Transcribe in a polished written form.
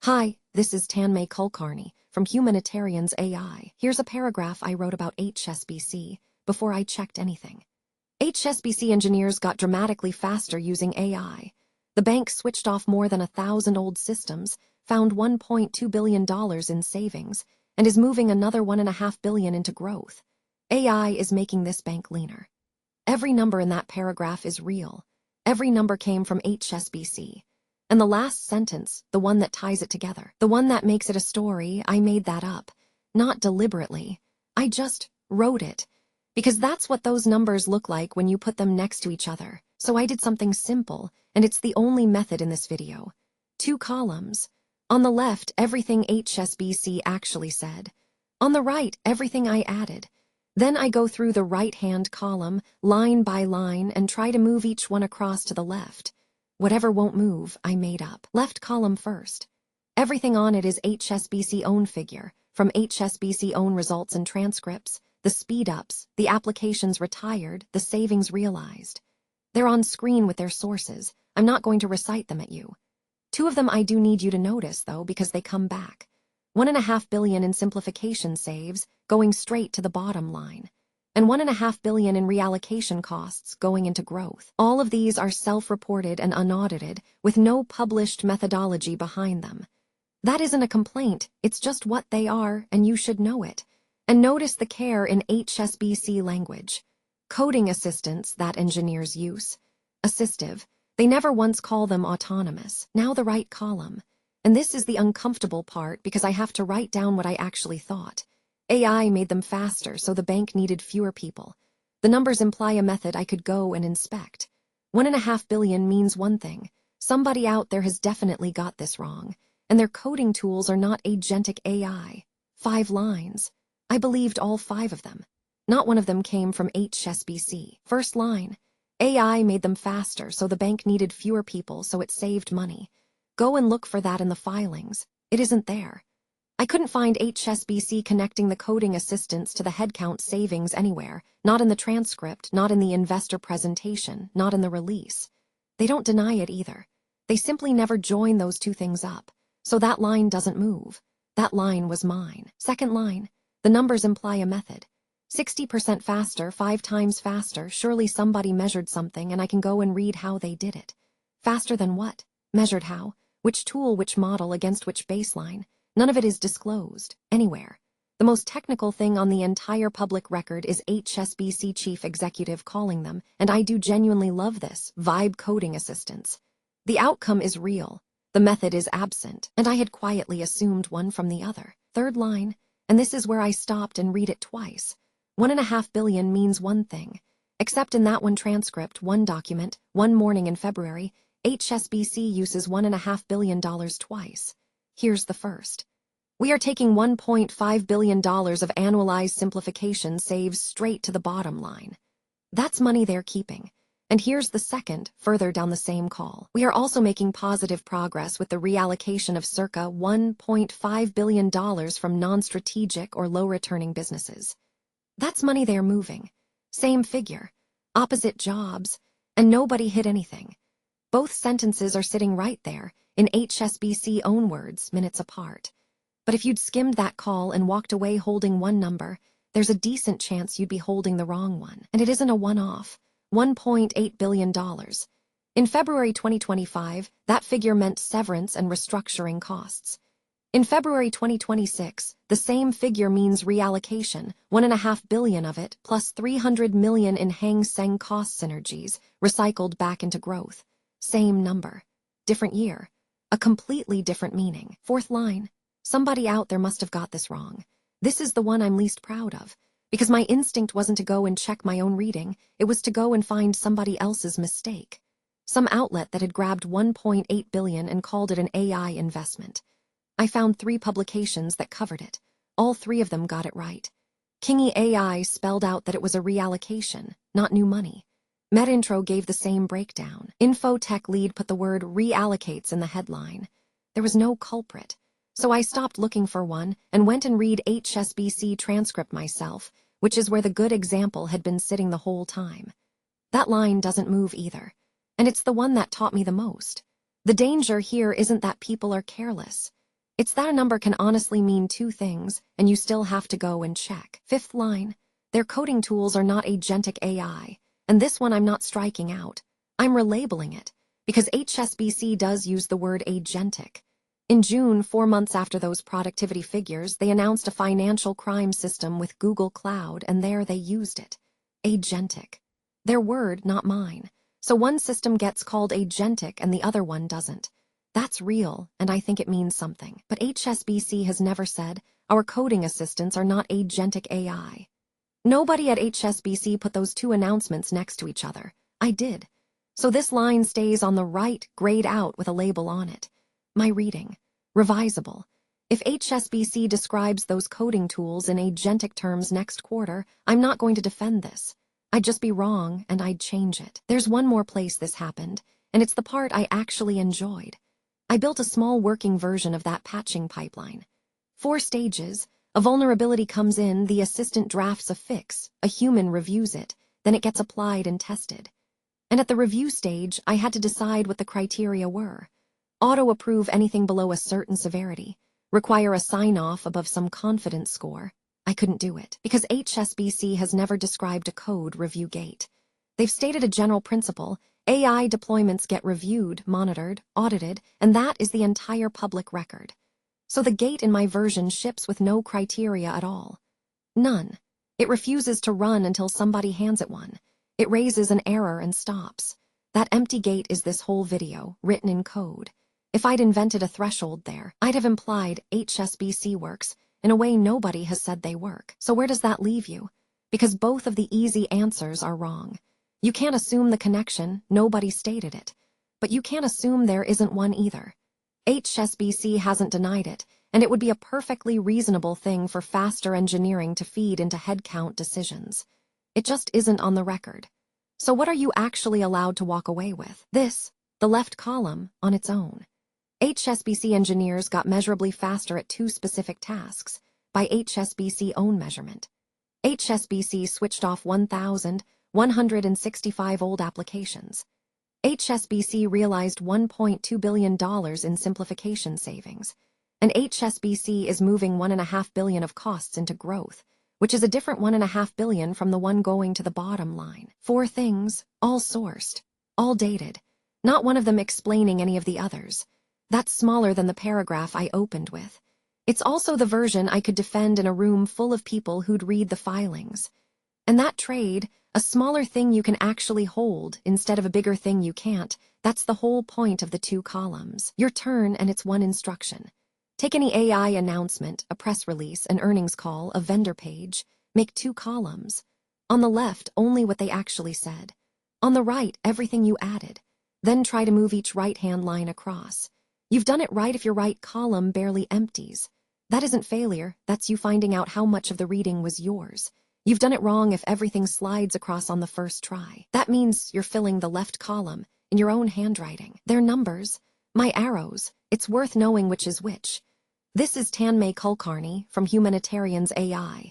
Hi, this is Tanmay Kulkarni from Humanitarians AI. Here's a paragraph I wrote about HSBC before I checked anything. HSBC engineers got dramatically faster using AI. The bank switched off more than 1,000 old systems, found $1.2 billion in savings, and is moving another $1.5 billion into growth. AI is making this bank leaner. Every number in that paragraph is real. Every number came from HSBC. And the last sentence, the one that ties it together, the one that makes it a story, I made that up. Not deliberately. I just wrote it. Because that's what those numbers look like when you put them next to each other. So I did something simple, and it's the only method in this video. 2 columns. On the left, everything HSBC actually said. On the right, everything I added. Then I go through the right-hand column, line by line, and try to move each one across to the left. Whatever won't move, I made up. Left column first. Everything on it is HSBC own figure, from HSBC own results and transcripts, the speed-ups, the applications retired, the savings realized. They're on screen with their sources. I'm not going to recite them at you. 2 of them I do need you to notice, though, because they come back. $1.5 billion in simplification saves, going straight to the bottom line. And $1.5 billion in reallocation costs going into growth. All of these are self-reported and unaudited, with no published methodology behind them. That isn't a complaint, it's just what they are, and you should know it. And notice the care in HSBC language. Coding assistants that engineers use. Assistive. They never once call them autonomous. Now the right column. And this is the uncomfortable part because I have to write down what I actually thought. AI made them faster, so the bank needed fewer people. The numbers imply a method I could go and inspect. $1.5 billion means one thing. Somebody out there has definitely got this wrong. And their coding tools are not agentic AI. 5 lines. I believed all 5 of them. Not one of them came from HSBC. First line. AI made them faster, so the bank needed fewer people, so it saved money. Go and look for that in the filings. It isn't there. I couldn't find HSBC connecting the coding assistants to the headcount savings anywhere, not in the transcript, not in the investor presentation, not in the release. They don't deny it either. They simply never join those 2 things up. So that line doesn't move. That line was mine. Second line. The numbers imply a method. 60% faster, 5 times faster, surely somebody measured something and I can go and read how they did it. Faster than what? Measured how? Which tool, which model, against which baseline? None of it is disclosed, anywhere. The most technical thing on the entire public record is HSBC chief executive calling them, and I do genuinely love this, vibe coding assistants. The outcome is real. The method is absent, and I had quietly assumed one from the other. Third line, and this is where I stopped and read it twice. $1.5 billion means one thing. Except in that one transcript, one document, one morning in February, HSBC uses $1.5 billion twice. Here's the first. We are taking $1.5 billion of annualized simplification saves straight to the bottom line. That's money they're keeping. And here's the second, further down the same call. We are also making positive progress with the reallocation of circa $1.5 billion from non-strategic or low-returning businesses. That's money they're moving. Same figure. Opposite jobs. And nobody hit anything. Both sentences are sitting right there, in HSBC own words, minutes apart. But if you'd skimmed that call and walked away holding one number, there's a decent chance you'd be holding the wrong one. And it isn't a one-off. $1.8 billion. In February 2025, that figure meant severance and restructuring costs. In February 2026, the same figure means reallocation, $1.5 billion of it, plus $300 million in Hang Seng cost synergies, recycled back into growth. Same number. Different year. A completely different meaning. Fourth line. Somebody out there must have got this wrong. This is the one I'm least proud of. Because my instinct wasn't to go and check my own reading, it was to go and find somebody else's mistake. Some outlet that had grabbed $1.8 billion and called it an AI investment. I found 3 publications that covered it. All 3 of them got it right. Kingy AI spelled out that it was a reallocation, not new money. MedIntro gave the same breakdown. Infotech Lead put the word reallocates in the headline. There was no culprit. So I stopped looking for one and went and read HSBC transcript myself, which is where the good example had been sitting the whole time. That line doesn't move either. And it's the one that taught me the most. The danger here isn't that people are careless. It's that a number can honestly mean two things, and you still have to go and check. Fifth line, their coding tools are not agentic AI, and this one I'm not striking out. I'm relabeling it, because HSBC does use the word agentic. In June, 4 months after those productivity figures, they announced a financial crime system with Google Cloud, and there they used it. Agentic. Their word, not mine. So one system gets called agentic and the other one doesn't. That's real, and I think it means something. But HSBC has never said, our coding assistants are not agentic AI. Nobody at HSBC put those two announcements next to each other. I did. So this line stays on the right, grayed out with a label on it. My reading. Revisable. If HSBC describes those coding tools in agentic terms next quarter, I'm not going to defend this. I'd just be wrong, and I'd change it. There's one more place this happened, and it's the part I actually enjoyed. I built a small working version of that patching pipeline. 4 stages. A vulnerability comes in, the assistant drafts a fix, a human reviews it, then it gets applied and tested. And at the review stage, I had to decide what the criteria were. Auto-approve anything below a certain severity, require a sign-off above some confidence score. I couldn't do it, because HSBC has never described a code review gate. They've stated a general principle: AI deployments get reviewed, monitored, audited, and that is the entire public record. So the gate in my version ships with no criteria at all. None. It refuses to run until somebody hands it one. It raises an error and stops. That empty gate is this whole video, written in code. If I'd invented a threshold there, I'd have implied HSBC works in a way nobody has said they work. So where does that leave you? Because both of the easy answers are wrong. You can't assume the connection, nobody stated it. But you can't assume there isn't one either. HSBC hasn't denied it, and it would be a perfectly reasonable thing for faster engineering to feed into headcount decisions. It just isn't on the record. So what are you actually allowed to walk away with? This, the left column, on its own. HSBC engineers got measurably faster at 2 specific tasks, by HSBC own measurement. HSBC switched off 1,165 old applications. HSBC realized $1.2 billion in simplification savings, and HSBC is moving $1.5 billion of costs into growth, which is a different $1.5 billion from the one going to the bottom line. 4 things, all sourced, all dated, not one of them explaining any of the others. That's smaller than the paragraph I opened with. It's also the version I could defend in a room full of people who'd read the filings. And that trade, a smaller thing you can actually hold instead of a bigger thing you can't, that's the whole point of the 2 columns. Your turn, and it's one instruction. Take any AI announcement, a press release, an earnings call, a vendor page, make 2 columns. On the left, only what they actually said. On the right, everything you added. Then try to move each right-hand line across. You've done it right if your right column barely empties. That isn't failure, that's you finding out how much of the reading was yours. You've done it wrong if everything slides across on the first try. That means you're filling the left column in your own handwriting. They're numbers, my arrows. It's worth knowing which is which. This is Tanmay Kulkarni from Humanitarians AI.